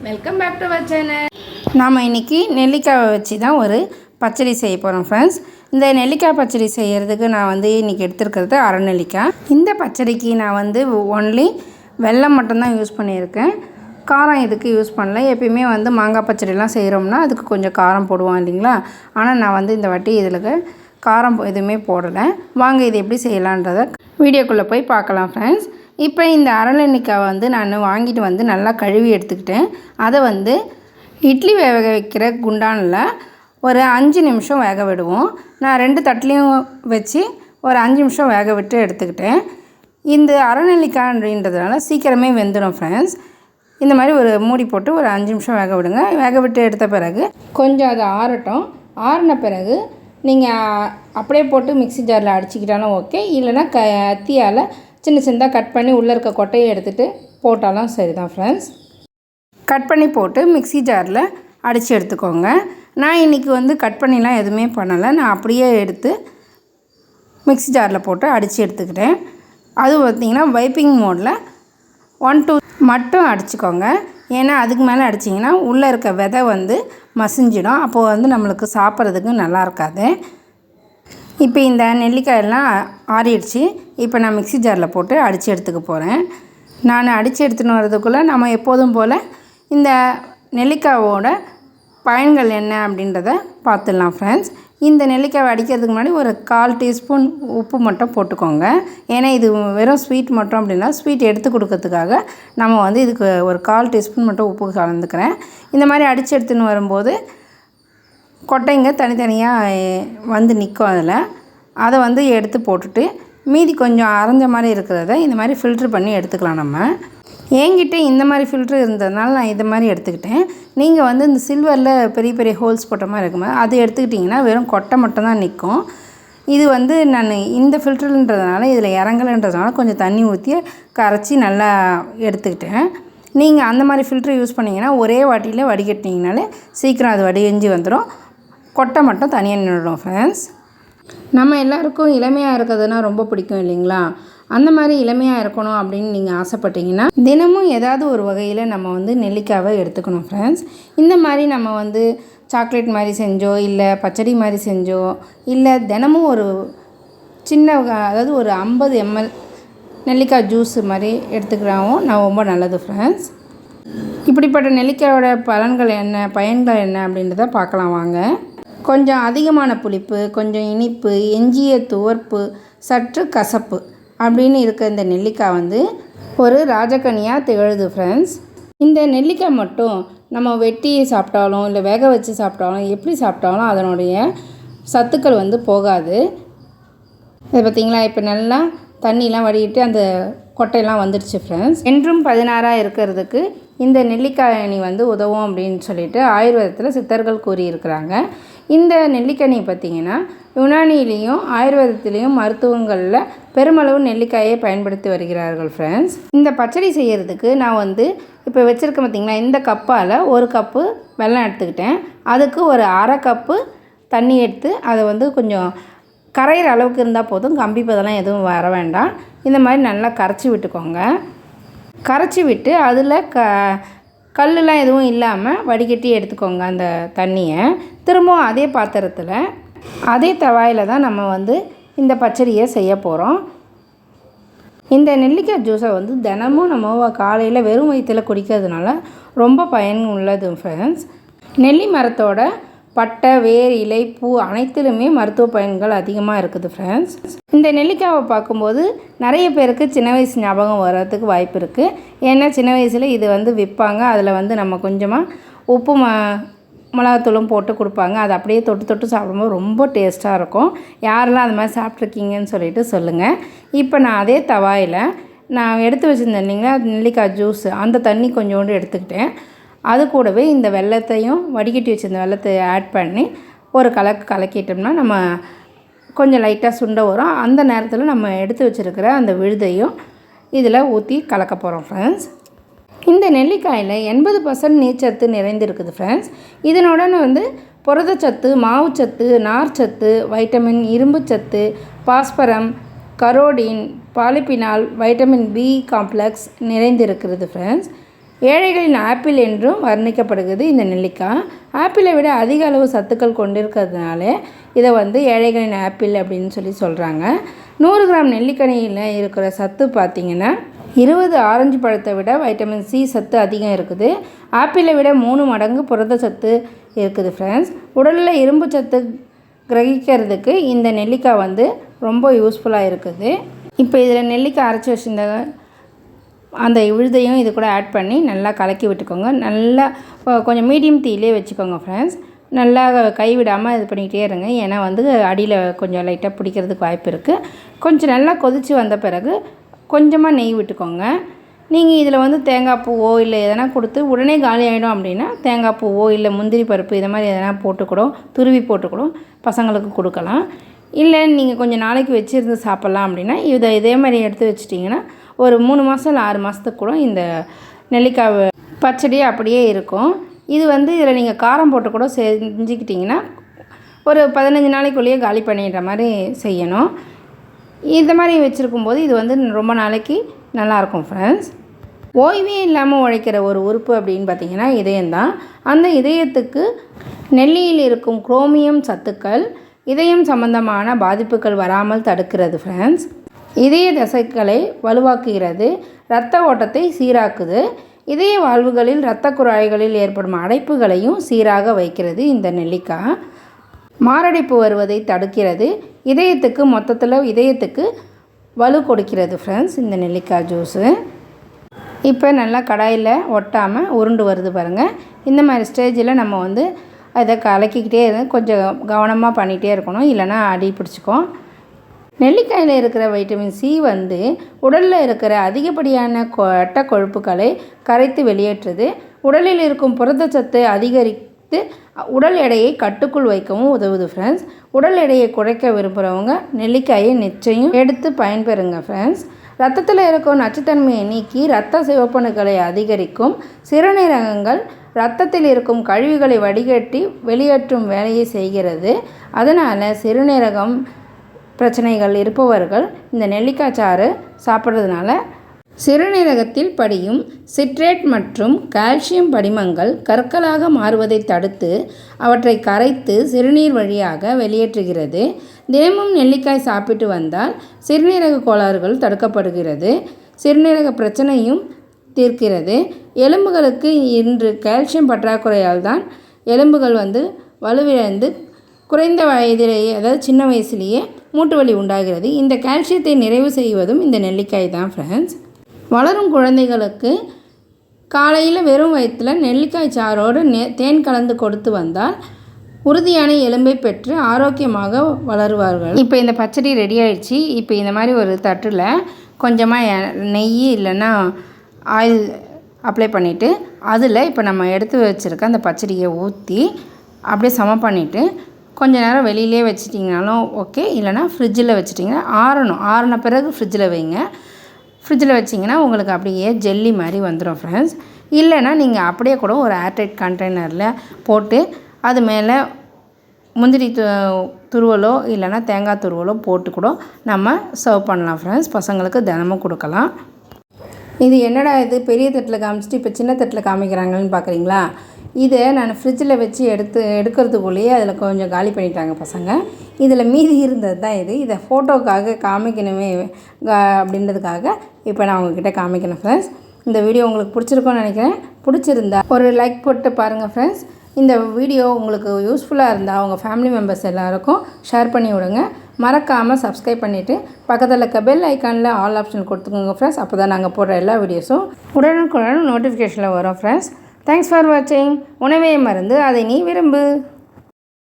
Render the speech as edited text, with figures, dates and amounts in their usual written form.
Welcome back to our channel. நாம் இன்றைக்கி நெல்லிக்காவை வச்சு தான் ஒரு பச்சடி செய்ய போகிறோம் ஃப்ரெண்ட்ஸ். இந்த நெல்லிக்காய் பச்சடி செய்கிறதுக்கு நான் இன்றைக்கி எடுத்துருக்கிறது அரை நெல்லிக்காய். இந்த பச்சடிக்கு நான் ஒன்லி வெல்லம் மட்டும்தான் யூஸ் பண்ணியிருக்கேன். காரம் இதுக்கு யூஸ் பண்ணல. எப்பயுமே மாங்காய் பச்சடிலாம் செய்கிறோம்னா அதுக்கு கொஞ்சம் காரம் போடுவோம் இல்லைங்களா. ஆனால் நான் இந்த வாட்டி இதில் காரம் எதுவுமே போடலை. வாங்க இது எப்படி செய்யலான்றதை வீடியோக்குள்ளே போய் பார்க்கலாம் ஃப்ரெண்ட்ஸ். இப்போ இந்த அரை நெல்லிக்காவை நான் வாங்கிட்டு நல்லா கழுவி எடுத்துக்கிட்டேன். அதை இட்லி வேக வைக்கிற குண்டானில் ஒரு 5 நிமிஷம் வேக விடுவோம். நான் 2 தட்டுலையும் வச்சு ஒரு 5 நிமிஷம் வேக விட்டு எடுத்துக்கிட்டேன். இந்த அரை நெல்லிக்காய் அப்படின்றதுனால சீக்கிரமே வெந்துடும் ஃப்ரெண்ட்ஸ். இந்த மாதிரி ஒரு மூடி போட்டு ஒரு 5 நிமிஷம் வேக விடுங்க. வேக விட்டு எடுத்த பிறகு கொஞ்சம் அது ஆறட்டும். ஆறின பிறகு நீங்கள் அப்படியே போட்டு மிக்ஸி ஜாரில் அடிச்சிக்கிட்டாலும் ஓகே, இல்லைனா கத்தியால் சின்ன சின்னதாக கட் பண்ணி உள்ளே இருக்க கொட்டையை எடுத்துகிட்டு போட்டாலும் சரி தான் ஃப்ரெண்ட்ஸ். கட் பண்ணி போட்டு மிக்ஸி ஜாரில் அடித்து எடுத்துக்கோங்க. நான் இன்றைக்கி கட் பண்ணிலாம் எதுவுமே பண்ணலை. நான் அப்படியே எடுத்து மிக்ஸி ஜாரில் போட்டு அடித்து எடுத்துக்கிட்டேன். அது பார்த்திங்கன்னா வைப்பிங் மோடில் 1-2 மட்டும் அடிச்சுக்கோங்க. ஏன்னா அதுக்கு மேலே அடிச்சிங்கன்னா உள்ளே இருக்க விதை மசிஞ்சிடும். அப்போது நம்மளுக்கு சாப்பிட்றதுக்கு நல்லா இருக்காது. இப்போ இந்த நெல்லிக்காயெல்லாம் ஆறிடுச்சு. இப்போ நான் மிக்ஸி ஜாரில் போட்டு அடித்து எடுத்துக்க போகிறேன். நான் அடித்து எடுத்துன்னு வரதுக்குள்ளே நம்ம எப்போதும் போல் இந்த நெல்லிக்காயோட பயன்கள் என்ன அப்படின்றத பார்த்துடலாம் ஃப்ரெண்ட்ஸ். இந்த நெல்லிக்காவை அடிக்கிறதுக்கு முன்னாடி ஒரு 1/4 டீஸ்பூன் உப்பு மட்டும் போட்டுக்கோங்க. ஏன்னா இது வெறும் ஸ்வீட் மட்டும் அப்படின்னா ஸ்வீட் எடுத்து கொடுக்கறதுக்காக நம்ம இதுக்கு ஒரு 1/4 டீஸ்பூன் மட்டும் உப்பு கலந்துக்கிறேன். இந்த மாதிரி அடித்து எடுத்துன்னு வரும்போது கொட்டைங்க தனித்தனியாக நிற்கும். அதை எடுத்து போட்டுட்டு மீதி கொஞ்சம் அரைஞ்ச மாதிரி இருக்கிறத இந்த மாதிரி ஃபில்ட்ரு பண்ணி எடுத்துக்கலாம். நம்ம என்கிட்ட இந்த மாதிரி ஃபில்ட்ரு இருந்ததுனால நான் இது மாதிரி எடுத்துக்கிட்டேன். நீங்கள் இந்த சில்வரில் பெரிய பெரிய ஹோல்ஸ் போட்ட மாதிரி இருக்குமா, அது எடுத்துக்கிட்டிங்கன்னா வெறும் கொட்டை மட்டும்தான் நிற்கும். இது நான் இந்த ஃபில்ட்ருன்றதுனால இதில் இறங்கலைன்றதுனால கொஞ்சம் தண்ணி ஊற்றி கரைச்சி நல்லா எடுத்துக்கிட்டேன். நீங்கள் அந்த மாதிரி ஃபில்ட்ரு யூஸ் பண்ணிங்கன்னா ஒரே வாட்டியில் வடிகட்டினீங்கனாலே சீக்கிரம் அது வடிகஞ்சி வந்துடும். கொட்டை மட்டும் தனியாக நின்றுடும் ஃப்ரெண்ட்ஸ். நம்ம எல்லாருக்கும் இளமையாக இருக்கிறதுனா ரொம்ப பிடிக்கும் இல்லைங்களா. அந்த மாதிரி இளமையாக இருக்கணும் அப்படின்னு நீங்கள் ஆசைப்பட்டீங்கன்னா தினமும் ஏதாவது ஒரு வகையில் நம்ம நெல்லிக்காவை எடுத்துக்கணும் ஃப்ரெண்ட்ஸ். இந்த மாதிரி நம்ம சாக்லேட் மாதிரி செஞ்சோ இல்லை பச்சடி மாதிரி செஞ்சோ இல்லை தினமும் ஒரு சின்ன அதாவது ஒரு 50 ml நெல்லிக்காய் ஜூஸ் மாதிரி எடுத்துக்கிறாவும் நான் ரொம்ப நல்லது ஃப்ரெண்ட்ஸ். இப்படிப்பட்ட நெல்லிக்காயோட பயன்கள் என்ன அப்படின்றத பார்க்கலாம் வாங்க. கொஞ்சம் அதிகமான புளிப்பு, கொஞ்சம் இனிப்பு, எஞ்சிய துவர்ப்பு, சற்று கசப்பு அப்படின்னு இருக்க இந்த நெல்லிக்காய் ஒரு ராஜக்கனியாக திகழுது ஃப்ரெண்ட்ஸ். இந்த நெல்லிக்காய் மட்டும் நம்ம வெட்டி சாப்பிட்டாலும் இல்லை வேக வச்சு சாப்பிட்டாலும் எப்படி சாப்பிட்டாலும் அதனுடைய சத்துக்கள் போகாது. இது பார்த்திங்களா, இப்போ நல்லா தண்ணிலாம் வடிகிட்டு அந்த கொட்டையெல்லாம் வந்துடுச்சு ஃப்ரெண்ட்ஸ். என்றும் 16 இருக்கிறதுக்கு இந்த நெல்லிக்காய் உதவும் அப்படின்னு சொல்லிட்டு ஆயுர்வேதத்தில் சித்தர்கள் கூறியிருக்கிறாங்க. இந்த நெல்லிக்கனி பார்த்திங்கன்னா யுனானிலையும் ஆயுர்வேதத்துலேயும் மருத்துவங்களில் பெருமளவு நெல்லிக்காயை பயன்படுத்தி வருகிறார்கள் ஃப்ரெண்ட்ஸ். இந்த பச்சடி செய்கிறதுக்கு நான் இப்போ வச்சுருக்கேன் பார்த்திங்களா, இந்த கப்பால் 1 கப்பு வெல்லம் எடுத்துக்கிட்டேன். அதுக்கு ஒரு அரை கப்பு தண்ணி எடுத்து அதை கொஞ்சம் கரையிற அளவுக்கு இருந்தால் போதும். கம்பி பதெல்லாம் எதுவும் வர வேண்டாம். இந்த மாதிரி நல்லா கரைச்சி விட்டுக்கோங்க. கரைச்சி விட்டு அதில் கல்லுலாம் எதுவும் இல்லாமல் வடிகட்டி எடுத்துக்கோங்க அந்த தண்ணியை. திரும்பவும் அதே பாத்திரத்தில் அதே தவாயில் தான் நம்ம இந்த பச்சடியை செய்ய போகிறோம். இந்த நெல்லிக்காய் ஜூஸை தினமும் நம்ம காலையில் வெறும் வயிற்றில் குடிக்கிறதுனால ரொம்ப பயன் உள்ளது ஃப்ரெண்ட்ஸ். நெல்லி மரத்தோட பட்டை, வேர், இலை, பூ அனைத்திலுமே மருத்துவ பயன்கள் அதிகமாக இருக்குது ஃப்ரெண்ட்ஸ். இந்த நெல்லிக்காவை பார்க்கும்போது நிறைய பேருக்கு சின்ன வயசு ஞாபகம் வர்றதுக்கு வாய்ப்பு இருக்குது. ஏன்னா சின்ன வயசில் இது விற்பாங்க. அதில் நம்ம கொஞ்சமாக உப்பு மிளகாத்தூளும் போட்டு கொடுப்பாங்க. அதை அப்படியே தொட்டு தொட்டு சாப்பிடும்போது ரொம்ப டேஸ்ட்டாக இருக்கும். யாரெல்லாம் அது மாதிரி சாப்பிட்ருக்கீங்கன்னு சொல்லிட்டு சொல்லுங்கள். இப்போ நான் அதே தவாயில் நான் எடுத்து வச்சுருந்தேன் இல்லைங்களா நெல்லிக்காய் ஜூஸ், அந்த தண்ணி கொஞ்சோண்டு எடுத்துக்கிட்டேன். அது கூடவே இந்த வெல்லத்தையும் வடிகட்டி வச்சுருந்த வெல்லத்தை ஆட் பண்ணி ஒரு கலக்கிட்டோம்னா நம்ம கொஞ்சம் லைட்டாக சுண்ட வரும். அந்த நேரத்தில் நம்ம எடுத்து வச்சுருக்கிற அந்த விழுதையும் இதில் ஊற்றி கலக்க போகிறோம் ஃப்ரெண்ட்ஸ். இந்த நெல்லிக்காயில் 80% நீர்ச்சத்து நிறைந்திருக்குது ஃப்ரெண்ட்ஸ். இதனோட புரதச்சத்து, மாவுச்சத்து, நார்ச்சத்து, வைட்டமின், இரும்புச்சத்து, பாஸ்பரம், carotene, polyphenol, vitamin B complex நிறைந்திருக்கிறது ஃப்ரெண்ட்ஸ். ஏழைகளின் ஆப்பிள் என்றும் வர்ணிக்கப்படுகிறது இந்த நெல்லிக்காய். ஆப்பிளை விட அதிக அளவு சத்துக்கள் கொண்டிருக்கிறதுனால இதை வந்து ஏழைகளின் ஆப்பிள் அப்படின்னு சொல்கிறாங்க. 100 கிராம் நெல்லிக்கனியில் இருக்கிற சத்து பார்த்திங்கன்னா 20 ஆரஞ்சு பழத்தை விட வைட்டமின் சி சத்து அதிகம் இருக்குது. ஆப்பிளை விட 3 மடங்கு புரத சத்து இருக்குது ஃப்ரெண்ட்ஸ். உடலில் இரும்பு சத்து கிரகிக்கிறதுக்கு இந்த நெல்லிக்காய் வந்து ரொம்ப யூஸ்ஃபுல்லாக இருக்குது. இப்போ இதில் நெல்லிக்காய் அரைச்சி வச்சுருந்த அந்த விழுதையும் இது கூட ஆட் பண்ணி நல்லா கலக்கி விட்டுக்கோங்க. நல்லா கொஞ்சம் மீடியம் தீயிலே வச்சுக்கோங்க ஃப்ரெண்ட்ஸ். நல்லா கைவிடாமல் இது பண்ணிக்கிட்டே இருங்க. ஏன்னா வந்து அடியில் கொஞ்சம் லைட்டாக பிடிக்கிறதுக்கு வாய்ப்பு இருக்குது. கொஞ்சம் நல்லா கொதித்து வந்த பிறகு கொஞ்சமாக நெய் விட்டுக்கோங்க. நீங்கள் இதில் வந்து தேங்காய் பூவோ இல்லை எதனா கொடுத்து உடனே காலி ஆகிடும் அப்படின்னா தேங்காய் பூவோ இல்லை முந்திரி பருப்பு இதை மாதிரி எதனா போட்டுக்கூடும், துருவி போட்டுக்கூடும் பசங்களுக்கு கொடுக்கலாம். இல்லை நீங்கள் கொஞ்சம் நாளைக்கு வச்சுருந்து சாப்பிட்லாம் அப்படின்னா இதே மாதிரி எடுத்து வச்சிட்டிங்கன்னா ஒரு 3 மாதம் இல்லை 6 மாதத்துக்கு கூட இந்த நெல்லிக்காய் பச்சடி அப்படியே இருக்கும். இது வந்து இதில் நீங்கள் காரம் போட்டு கூட செஞ்சுக்கிட்டிங்கன்னா ஒரு 15 நாளைக்குள்ளேயே காலி பண்ணிடுற மாதிரி செய்யணும். இந்த மாதிரி வச்சுருக்கும்போது இது வந்து ரொம்ப நாளைக்கு நல்லாயிருக்கும் ஃப்ரெண்ட்ஸ். ஓய்வே இல்லாமல் உழைக்கிற ஒரு உறுப்பு அப்படின்னு பார்த்திங்கன்னா இதயம்தான். அந்த இதயத்துக்கு நெல்லியில் இருக்கும் குரோமியம் சத்துக்கள் இதயம் சம்பந்தமான பாதிப்புகள் வராமல் தடுக்கிறது ஃப்ரெண்ட்ஸ். இதய தசைகளை வலுவாக்குகிறது, இரத்த ஓட்டத்தை சீராக்குது, இதய வாழ்வுகளில் இரத்த குழாய்களில் ஏற்படும் அடைப்புகளையும் சீராக வைக்கிறது இந்த நெல்லிக்காய். மாரடைப்பு வருவதை தடுக்கிறது, இதயத்துக்கு வலு கொடுக்கிறது ஃப்ரெண்ட்ஸ் இந்த நெல்லிக்காய் ஜூஸு. இப்போ நல்லா கடாயில் ஒட்டாமல் உருண்டு வருது பாருங்கள். இந்த மாதிரி ஸ்டேஜில் நம்ம வந்து அதை கலக்கிக்கிட்டே கொஞ்சம் கவனமாக பண்ணிகிட்டே இருக்கணும், இல்லைனா அடி பிடிச்சிக்கும். நெல்லிக்காயில் இருக்கிற வைட்டமின் சி வந்து உடலில் இருக்கிற அதிகப்படியான கெட்ட கொழுப்புகளை கரைத்து வெளியேற்றுது. உடலில் இருக்கும் புரதச்சத்தை அதிகரித்து உடல் எடையை கட்டுக்குள் வைக்கவும் உதவுது ஃப்ரெண்ட்ஸ். உடல் எடையை குறைக்க விரும்புகிறவங்க நெல்லிக்காயை நிச்சயம் எடுத்து பயன்பெறுங்க ஃப்ரெண்ட்ஸ். ரத்தத்தில் இருக்கும் நச்சுத்தன்மையை நீக்கி இரத்த சிவப்பணுக்களை அதிகரிக்கும். சிறுநீரகங்கள் இரத்தத்தில் இருக்கும் கழிவுகளை வடிகட்டி வெளியேற்றும் வேலையை செய்கிறது. அதனால் சிறுநீரகம் பிரச்சனைகள் இருப்பவர்கள் இந்த நெல்லிக்காய் சாறு சாப்பிட்றதுனால சிறுநீரகத்தில் படியும் சிட்ரேட் மற்றும் கால்சியம் படிமங்கள் கற்களாக மாறுவதை தடுத்து அவற்றை கரைத்து சிறுநீர் வழியாக வெளியேற்றுகிறது. தினமும் நெல்லிக்காய் சாப்பிட்டு வந்தால் சிறுநீரக கோளாறுகள் தடுக்கப்படுகிறது, சிறுநீரக பிரச்சனையும் தீர்க்கிறது. எலும்புகளுக்கு இன்று கால்சியம் பற்றாக்குறையால் தான் எலும்புகள் வந்து வலுவிழந்து குறைந்த வயதிலேயே, அதாவது சின்ன வயசுலேயே மூட்டு வலி உண்டாகிறது. இந்த கால்சியத்தை நிறைவு செய்வதும் இந்த நெல்லிக்காய் தான் ஃப்ரெண்ட்ஸ். வளரும் குழந்தைகளுக்கு காலையில் வெறும் வயிற்றில் நெல்லிக்காய் சாரோடு தேன் கலந்து கொடுத்து வந்தால் உறுதியான எலும்பை பெற்று ஆரோக்கியமாக வளருவார்கள். இப்போ இந்த பச்சடி ரெடி ஆயிடுச்சு. இப்போ இந்த மாதிரி ஒரு தட்டில் கொஞ்சமாக நெய் இல்லைன்னா ஆயில் அப்ளை பண்ணிவிட்டு அதில் இப்போ நம்ம எடுத்து வச்சுருக்க அந்த பச்சடியை ஊற்றி அப்படியே சம பண்ணிவிட்டு கொஞ்சம் நேரம் வெளியிலே வச்சிட்டிங்கனாலும் ஓகே, இல்லைனா ஃப்ரிட்ஜில் வச்சிட்டிங்கன்னா ஆறின பிறகு ஃப்ரிட்ஜில் வைங்க. ஃப்ரிட்ஜில் வச்சிங்கன்னா உங்களுக்கு அப்படியே ஜெல்லி மாதிரி வந்துடும் ஃப்ரெண்ட்ஸ். இல்லைனா நீங்கள் அப்படியே கூட ஒரு ஏர்டைட் கண்டெய்னரில் போட்டு அது மேலே முந்திரி துருவலோ இல்லைனா தேங்காய் துருவலோ போட்டு கூட நம்ம சர்வ் பண்ணலாம் ஃப்ரெண்ட்ஸ். பசங்களுக்கு தினமும் கொடுக்கலாம். இது என்னடா இது பெரிய தட்டில் காமிச்சிட்டு இப்போ சின்ன தட்டில் காமிக்கிறாங்கன்னு பார்க்குறீங்களா? இதை நான் ஃப்ரிட்ஜில் வச்சு எடுக்கிறதுக்குள்ளேயே அதில் கொஞ்சம் காலி பண்ணிட்டாங்க பசங்க. இதில் மீதி இருந்தது தான் இது. இதை ஃபோட்டோக்காக காமிக்கணுமே அப்படின்றதுக்காக இப்போ நான் உங்கள்கிட்ட காமிக்கணும் ஃப்ரெண்ட்ஸ். இந்த வீடியோ உங்களுக்கு பிடிச்சிருக்கோன்னு நினைக்கிறேன். பிடிச்சிருந்தா ஒரு லைக் போட்டு பாருங்கள் ஃப்ரெண்ட்ஸ். இந்த வீடியோ உங்களுக்கு யூஸ்ஃபுல்லாக இருந்தால் உங்கள் ஃபேமிலி மெம்பர்ஸ் எல்லாருக்கும் ஷேர் பண்ணி விடுங்க. மறக்காமல் சப்ஸ்கிரைப் பண்ணிவிட்டு பக்கத்தில் இருக்க பெல் ஐக்கானில் ஆல் ஆப்ஷன் கொடுத்துக்கோங்க ஃப்ரெண்ட்ஸ். அப்போ தான் நாங்கள் போடுற எல்லா வீடியோஸும் உடனுக்குடன் நோட்டிஃபிகேஷனில் வரும் ஃப்ரெண்ட்ஸ். தேங்க்ஸ் ஃபார் வாட்சிங். உணவே மருந்து, அதை நீ விரும்பு.